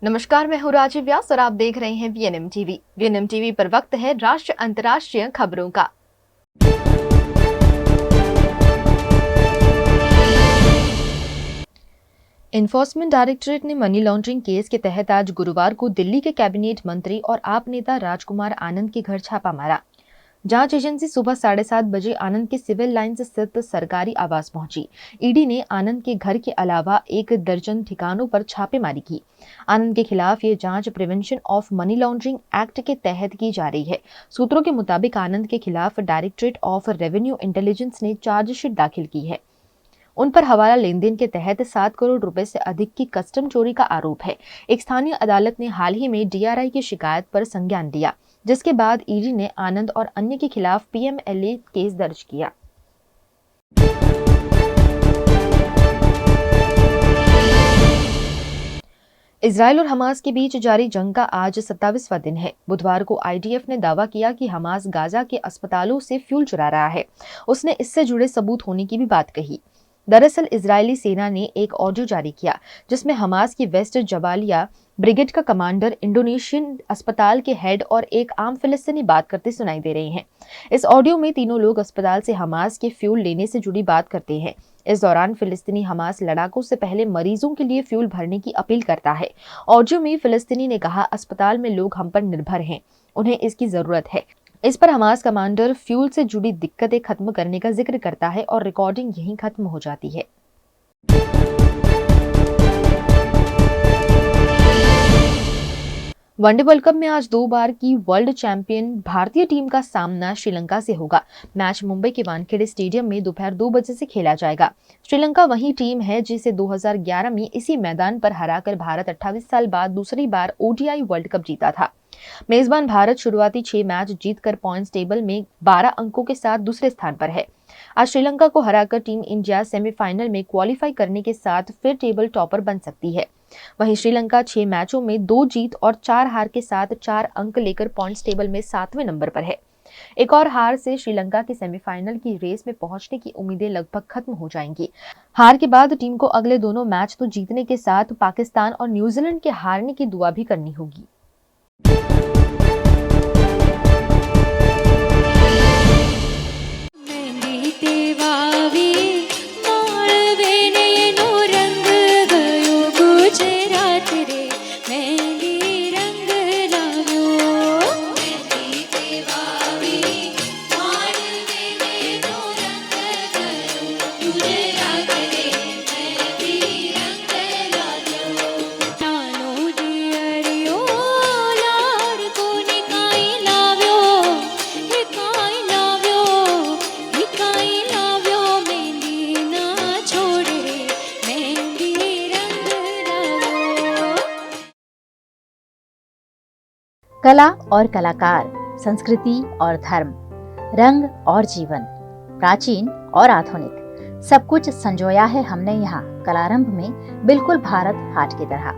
नमस्कार, मैं हूँ राजीव व्यास और आप देख रहे हैं वीएनएम टीवी। वीएनएम टीवी पर वक्त है राष्ट्रीय अंतर्राष्ट्रीय खबरों का। एनफोर्समेंट डायरेक्टरेट ने मनी लॉन्ड्रिंग केस के तहत आज गुरुवार को दिल्ली के कैबिनेट मंत्री और आप नेता राजकुमार आनंद के घर छापा मारा। जांच एजेंसी सुबह 7:30 बजे आनंद के सिविल लाइन से स्थित सरकारी आवास पहुंची। ईडी ने आनंद के घर के अलावा 1 दर्जन ठिकानों पर छापेमारी की। आनंद के खिलाफ ये जांच prevention of money laundering act के तहत की जा रही है। सूत्रों के मुताबिक आनंद के खिलाफ डायरेक्टरेट ऑफ रेवेन्यू इंटेलिजेंस ने चार्जशीट दाखिल की है। उन पर हवाला लेन देन के तहत 7 करोड़ रुपए से अधिक की कस्टम चोरी का आरोप है। एक स्थानीय अदालत ने हाल ही में डीआरआई की शिकायत पर संज्ञान लिया, जिसके बाद ईडी ने आनंद और अन्य के खिलाफ पीएमएलए केस दर्ज किया। इजरायल और हमास के बीच जारी जंग का आज 27वां दिन है। बुधवार को आईडीएफ ने दावा किया कि हमास गाजा के अस्पतालों से फ्यूल चुरा रहा है। उसने इससे जुड़े सबूत होने की भी बात कही। दरअसल इजरायली सेना ने एक ऑडियो जारी किया जिसमें हमास की वेस्ट जबालिया ब्रिगेड का कमांडर, इंडोनेशियन अस्पताल के हेड और एक आम फिलिस्तीनी बात करते सुनाई दे रहे हैं। इस ऑडियो में तीनों लोग अस्पताल से हमास के फ्यूल लेने से जुड़ी बात करते हैं। इस दौरान फिलिस्तीनी हमास लड़ाकों से पहले मरीजों के लिए फ्यूल भरने की अपील करता है। ऑडियो में फिलिस्तीनी ने कहा, अस्पताल में लोग हम पर निर्भर हैं, उन्हें इसकी जरूरत है। इस पर हमास कमांडर फ्यूल से जुड़ी दिक्कतें खत्म करने का जिक्र करता है और रिकॉर्डिंग यहीं खत्म हो जाती है। वनडे वर्ल्ड कप में आज 2 बार की वर्ल्ड चैंपियन भारतीय टीम का सामना श्रीलंका से होगा। मैच मुंबई के वानखेड़े स्टेडियम में दोपहर 2 बजे से खेला जाएगा। श्रीलंका वही टीम है जिसे 2011 में इसी मैदान पर हराकर भारत 28 साल बाद दूसरी बार ओडीआई वर्ल्ड कप जीता था। मेजबान भारत शुरुआती 6 मैच जीतकर पॉइंट्स टेबल में 12 अंकों के साथ दूसरे स्थान पर है। आज श्रीलंका को हराकर टीम इंडिया सेमीफाइनल में क्वालिफाई करने के साथ फिर टेबल टॉपर बन सकती है। वहीं श्रीलंका 6 मैचों में 2 जीत और 4 हार के साथ 4 अंक लेकर पॉइंट्स टेबल में 7वें नंबर पर है। एक और हार से श्रीलंका की सेमीफाइनल की रेस में पहुंचने की उम्मीदें लगभग खत्म हो जाएंगी। हार के बाद टीम को अगले दोनों मैच तो जीतने के साथ पाकिस्तान और न्यूजीलैंड के हारने की दुआ भी करनी होगी। कला और कलाकार, संस्कृति और धर्म, रंग और जीवन, प्राचीन और आधुनिक, सब कुछ संजोया है हमने यहाँ कलारंभ में, बिल्कुल भारत हाट की तरह।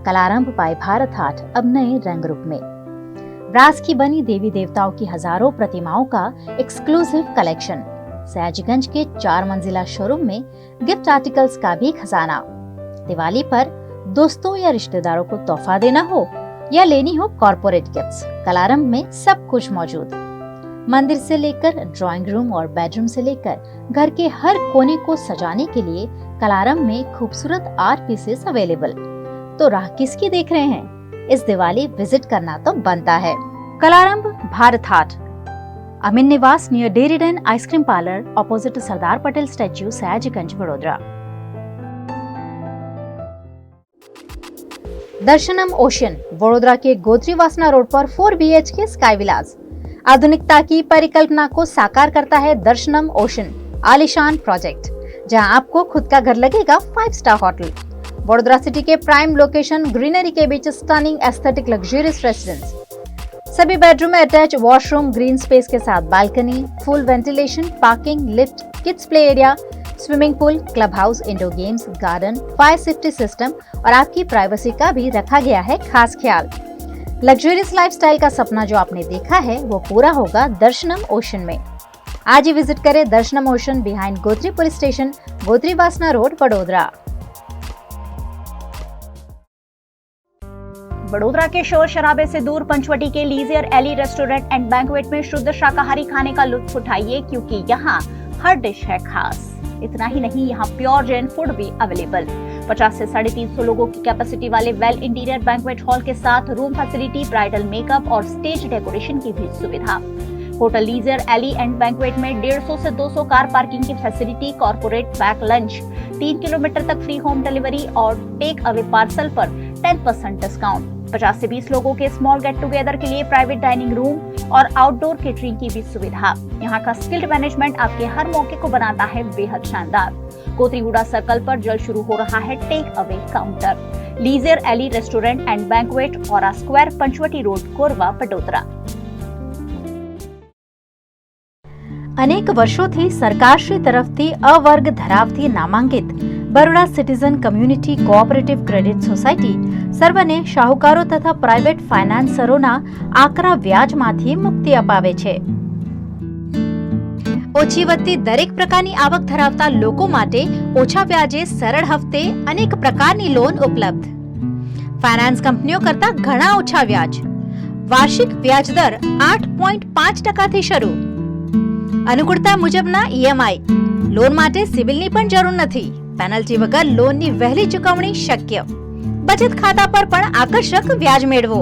कलारंभ बाय भारत हाट अब नए रंग रूप में। ब्रास की बनी देवी देवताओं की हजारों प्रतिमाओं का एक्सक्लूसिव कलेक्शन। सयाजीगंज के 4 मंजिला शोरूम में गिफ्ट आर्टिकल्स का भी खजाना। दिवाली पर दोस्तों या रिश्तेदारों को तोहफा देना हो या लेनी हो कॉर्पोरेट गिफ्ट्स, कलारंभ में सब कुछ मौजूद। मंदिर से लेकर ड्राइंग रूम और बेडरूम से लेकर घर के हर कोने को सजाने के लिए कलारंभ में खूबसूरत आर्ट पीसेस अवेलेबल। तो राह किसकी देख रहे हैं? इस दिवाली विजिट करना तो बनता है। कलारंभ Bharat Haat, Amin Niwas near dairy den ice cream parlour, opposite Sardar Patel statue, Sayajiganj, Vadodara. Darshanam ocean, Vadodara के गोत्री वासना रोड पर 4 BHK स्काई विलास। आधुनिकता की परिकल्पना को साकार करता है दर्शनम ओशन आलीशान प्रोजेक्ट, जहां आपको खुद का घर लगेगा 5 स्टार होटल। वडोदरा सिटी के प्राइम लोकेशन, ग्रीनरी के बीच स्टनिंग एस्थेटिक लग्जरियस रेसिडेंस। सभी बेडरूम में अटैच वॉशरूम, ग्रीन स्पेस के साथ balcony, full ventilation, parking, lift, kids play area, swimming pool, club house, indoor games, garden, fire safety system और आपकी privacy का भी रखा गया है खास ख्याल। लग्जरियस लाइफस्टाइल का सपना जो आपने देखा है वो पूरा होगा दर्शनम ओशन में। आज ही विजिट करें दर्शनम ocean behind Gotri police station, Gotri वासना रोड, वडोदरा। बड़ोदरा के शोर शराबे से दूर पंचवटी के लीजियर एली रेस्टोरेंट एंड बैंक्वेट में शुद्ध शाकाहारी खाने का लुत्फ उठाइए, क्योंकि यहाँ हर डिश है खास। इतना ही नहीं, यहाँ प्योर जैन फूड भी अवेलेबल। 50 से 350 लोगों की कैपेसिटी वाले वेल इंटीरियर बैंक्वेट हॉल के साथ रूम फैसिलिटी, ब्राइडल मेकअप और स्टेज डेकोरेशन की भी सुविधा। होटल लीजियर एली एंड बैंक्वेट में 150 से 200 कार पार्किंग की facility, corporate pack lunch, 3 kilometre तक फ्री होम डिलीवरी और टेक अवे पार्सल पर 10% डिस्काउंट। 50 से 20 लोगों के स्मॉल गेट टुगेदर के लिए प्राइवेट डाइनिंग रूम और आउटडोर केटरिंग की भी सुविधा। यहाँ का स्किल्ड मैनेजमेंट आपके हर मौके को बनाता है बेहद शानदार। कोतरीगुड़ा सर्कल पर जल्द शुरू हो रहा है टेक अवे काउंटर। लीजियर एली restaurant and banquet, aura square, Panchavati road, कोरबा, बड़ोदरा। અનેક વર્ષોથી સરકારશ્રી તરફથી અવર્ગ ધરાવતી નામાંકિત Baroda citizen community cooperative credit society સર્વને શાહુકારો તથા પ્રાઇવેટ ફાઇનાન્સરોના આકરા વ્યાજમાંથી મુક્તિ અપાવે છે। ઓછી વત્તી દરેક પ્રકારની આવક ધરાવતા લોકો માટે ઓછા વ્યાજે સરળ હપ્તે અનેક પ્રકારની લોન ઉપલબ્ધ। ફાઇનાન્સ કંપનીઓ કરતા ઘણા ઓછા વ્યાજ। વાર્ષિક વ્યાજ દર 8.5% શરૂ। अनुकूलता मुजबना ईएमआई। लोन माटे सिविलनी पण जरूर नथी। पेनल्टी वगर लोननी वहेली चुकवणी शक्य। बचत खाता पर पण आकर्षक व्याज मेळवो।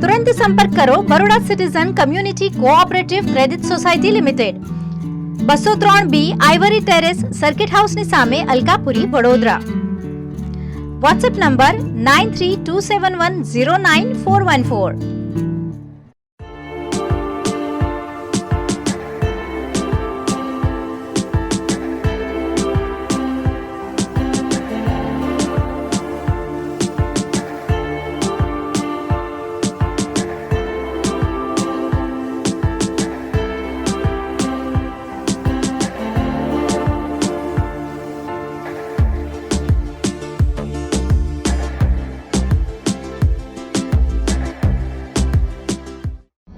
तुरंत संपर्क करो Baroda citizen community cooperative credit society limited, 203B Ivory terrace, circuit house ની સામે, અલકાપુરી, વડોદરા। WhatsApp number 9327109414।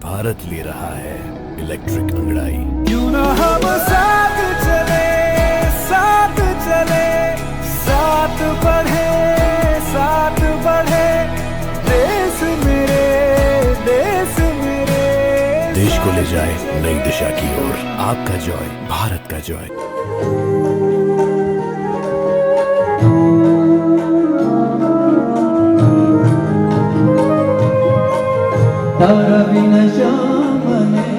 भारत ले रहा है इलेक्ट्रिक अंगड़ाई। क्यों ना हम साथ चले, साथ चले, साथ बढ़े, साथ बढ़े, देश मेरे, देश मेरे। देश को ले जाए नई दिशा की ओर। आपका जॉय, भारत का जॉय। तारा बिना शाम में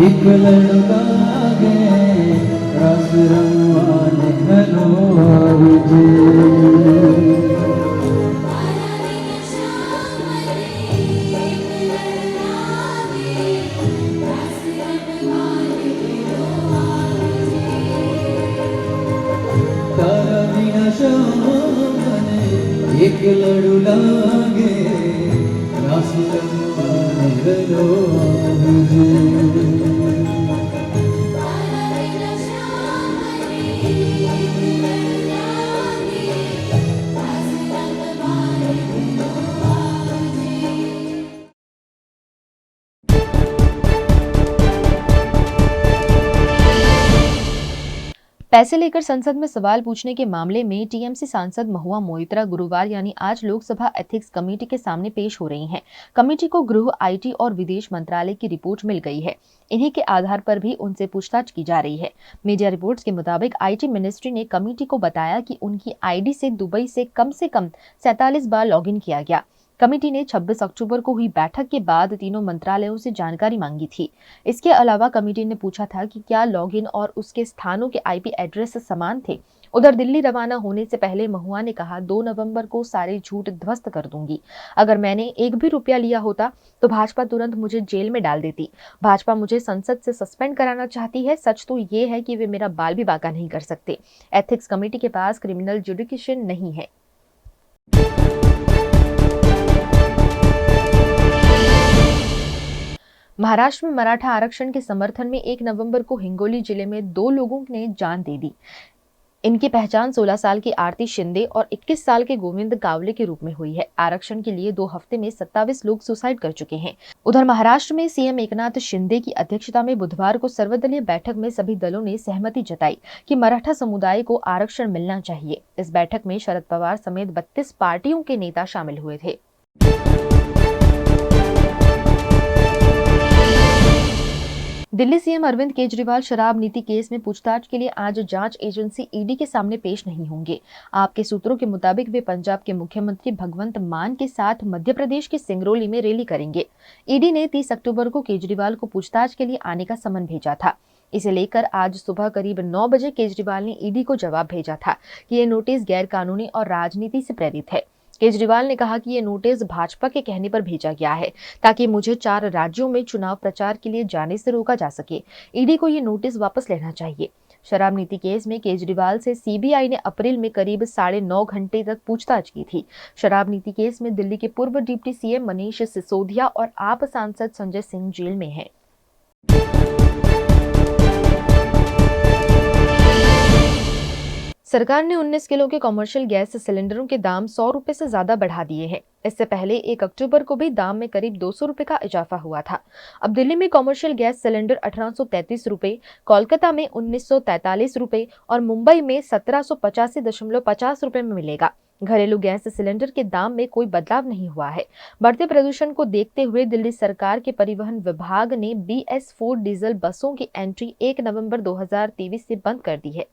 एक लड़का गए, रस रंगवाने घनो आवजे। तारा बिना शाम में एक लड़ू लागे, रस रंगवाने घनो आवजे। पैसे लेकर संसद में सवाल पूछने के मामले में टीएमसी सांसद महुआ मोइत्रा गुरुवार यानी आज लोकसभा एथिक्स कमेटी के सामने पेश हो रही हैं। कमेटी को गृह, आईटी और विदेश मंत्रालय की रिपोर्ट मिल गई है। इन्हीं के आधार पर भी उनसे पूछताछ की जा रही है। मीडिया रिपोर्ट्स के मुताबिक आईटी मिनिस्ट्री ने कमेटी को बताया कि उनकी आईडी से दुबई से कम 47 बार लॉगिन किया गया। कमेटी ने 26 अक्टूबर को हुई बैठक के बाद तीनों मंत्रालयों से जानकारी मांगी थी। इसके अलावा कमेटी ने पूछा था कि क्या लॉगिन और उसके स्थानों के आईपी एड्रेस समान थे। उधर दिल्ली रवाना होने से पहले महुआ ने कहा, 2 नवंबर को सारे झूठ ध्वस्त कर दूंगी। अगर मैंने एक भी रुपया लिया होता तो भाजपा तुरंत मुझे जेल में डाल देती। भाजपा मुझे संसद से सस्पेंड कराना चाहती है। सच तो ये है कि वे मेरा बाल भी बांका नहीं कर सकते। एथिक्स कमेटी के पास क्रिमिनल जुडिक्शन नहीं है। महाराष्ट्र में मराठा आरक्षण के समर्थन में 1 नवंबर को हिंगोली जिले में 2 लोगों ने जान दे दी। इनकी पहचान 16 साल की आरती शिंदे और 21 साल के गोविंद कावले के रूप में हुई है। आरक्षण के लिए 2 हफ्ते में 27 लोग सुसाइड कर चुके हैं। उधर महाराष्ट्र में सीएम एकनाथ शिंदे की अध्यक्षता में बुधवार को सर्वदलीय बैठक में सभी दलों ने सहमति जताई कि मराठा समुदाय को आरक्षण मिलना चाहिए। इस बैठक में शरद पवार समेत 32 पार्टियों के नेता शामिल हुए थे। दिल्ली सीएम अरविंद केजरीवाल शराब नीति केस में पूछताछ के लिए आज जांच एजेंसी ईडी के सामने पेश नहीं होंगे। आपके सूत्रों के मुताबिक वे पंजाब के मुख्यमंत्री भगवंत मान के साथ मध्य प्रदेश के सिंगरौली में रैली करेंगे। ईडी ने 30 अक्टूबर को केजरीवाल को पूछताछ के लिए आने का समन भेजा था। इसे लेकर आज सुबह करीब 9 बजे केजरीवाल ने ईडी को जवाब भेजा था कि ये नोटिस गैर कानूनी और राजनीति से प्रेरित है। केजरीवाल ने कहा कि ये नोटिस भाजपा के कहने पर भेजा गया है ताकि मुझे 4 राज्यों में चुनाव प्रचार के लिए जाने से रोका जा सके। ईडी को ये नोटिस वापस लेना चाहिए। शराब नीति केस में केजरीवाल से सीबीआई ने अप्रैल में करीब 9.5 घंटे तक पूछताछ की थी। शराब नीति केस में दिल्ली के पूर्व डिप्टी सीएम मनीष सिसोदिया और आप सांसद संजय सिंह जेल में हैं। सरकार ने 19 किलो के कॉमर्शियल गैस सिलेंडरों के दाम 100 रुपए से ज्यादा बढ़ा दिए हैं। इससे पहले 1 अक्टूबर को भी दाम में करीब 200 रुपए का इजाफा हुआ था। अब दिल्ली में कॉमर्शियल गैस सिलेंडर 1833 रुपए, कोलकाता में 1943 रुपए और मुंबई में 1785.50 रुपए में मिलेगा। घरेलू गैस सिलेंडर के दाम में कोई बदलाव नहीं हुआ है। बढ़ते प्रदूषण को देखते हुए दिल्ली सरकार के परिवहन विभाग ने BS4 डीजल बसों की एंट्री 1 नवंबर 2023 से बंद कर दी है।